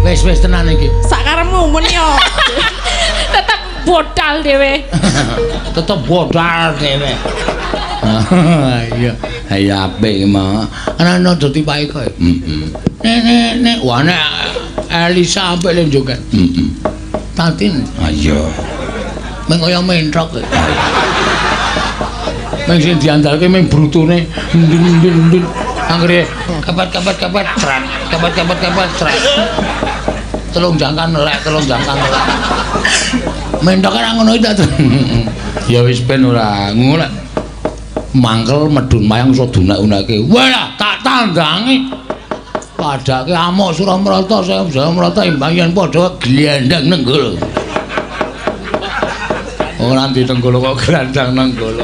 Wis tenan iki. Sakarepmu mun yo. Tetep bodal dhewe. Tetep bodal dhewe. Iya, ayo apik mah. Ana dadi pae kowe. Nek wah nek Elisa apik le joget. Tatin. Ayo. Meng kaya mentrok. Meng sing diandalke meng brutune ndin. Anggere kapat tran. Kapat tran. Telung jangkan rek. Mentok ora ngono iki ta. Ya wis ben ora ngono. Mangkel medun mayang iso dunak-unake. Wah, tak tandangi. Padake amuk Suramarta, Suramarta imbang yen padha glendang nenggol. Ora ndi nenggol kok glendang nenggol.